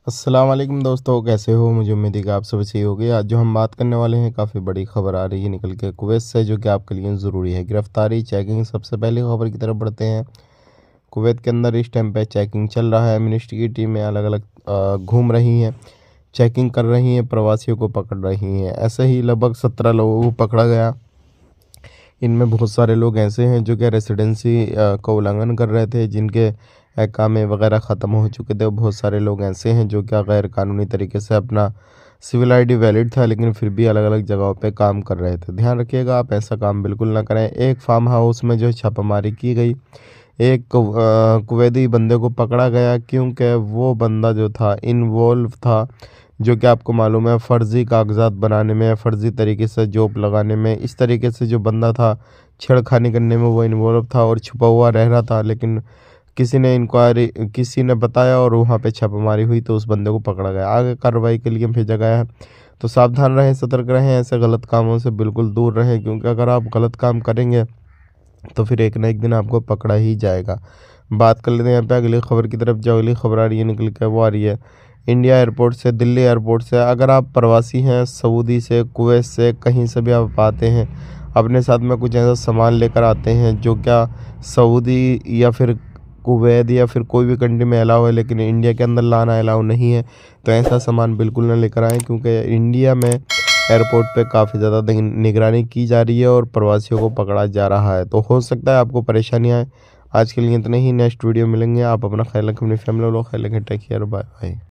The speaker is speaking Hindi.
अस्सलाम वालेकुम दोस्तों, कैसे हो? मुझे उम्मीद है कि आप सब सही होंगे। आज जो हम बात करने वाले हैं, काफ़ी बड़ी खबर आ रही है निकल के कुवैत से, जो कि आपके लिए ज़रूरी है। गिरफ्तारी चेकिंग, सबसे पहले खबर की तरफ बढ़ते हैं। कुवैत के अंदर इस टाइम पे चेकिंग चल रहा है। मिनिस्ट्री की टीमें अलग अलग घूम रही हैं, चेकिंग कर रही हैं, प्रवासियों को पकड़ रही हैं। ऐसे ही लगभग 17 लोगों को पकड़ा गया। इनमें बहुत सारे लोग ऐसे हैं जो कि रेसिडेंसी का उल्लंघन कर रहे थे, जिनके अकामे वगैरह ख़त्म हो चुके थे। बहुत सारे लोग ऐसे हैं जो क्या गैर कानूनी तरीके से अपना सिविल आईडी वैलिड था, लेकिन फिर भी अलग अलग जगहों पे काम कर रहे थे। ध्यान रखिएगा, आप ऐसा काम बिल्कुल ना करें। एक फार्म हाउस में जो है छापामारी की गई, एक कुवैती बंदे को पकड़ा गया, क्योंकि वो बंदा जो था इन्वॉल्व था, जो कि आपको मालूम है फ़र्ज़ी कागज़ात बनाने में, फ़र्ज़ी तरीके से जॉब लगाने में। इस तरीके से जो बंदा था, छेड़खानी करने में वो इन्वॉल्व था और छुपा हुआ रह रहा था। लेकिन किसी ने बताया और वहाँ पे छापामारी हुई, तो उस बंदे को पकड़ा गया। आगे कार्रवाई के लिए भेजा गया है। तो सावधान रहें, सतर्क रहें, ऐसे गलत कामों से बिल्कुल दूर रहें, क्योंकि अगर आप गलत काम करेंगे तो फिर एक ना एक दिन आपको पकड़ा ही जाएगा। बात कर लेते हैं यहाँ पे अगली खबर की तरफ। जो अगली खबर आ रही है निकल के, वो आ रही है इंडिया एयरपोर्ट से, दिल्ली एयरपोर्ट से। अगर आप प्रवासी हैं, सऊदी से, कुवैत से, कहीं से भी आप आते हैं, अपने साथ में कुछ ऐसा सामान लेकर आते हैं जो क्या सऊदी या फिर कुवैत या फिर कोई भी कंट्री में अलाउ है, लेकिन इंडिया के अंदर लाना अलाउ नहीं है, तो ऐसा सामान बिल्कुल ना लेकर आएँ, क्योंकि इंडिया में एयरपोर्ट पे काफ़ी ज़्यादा निगरानी की जा रही है और प्रवासियों को पकड़ा जा रहा है। तो हो सकता है आपको परेशानी आए। आज के लिए इतना ही, नेक्स्ट वीडियो मिलेंगे। आप अपना ख्याल रखें, अपनी फैमिली वालों का ख्याल रखें। Take care, bye bye.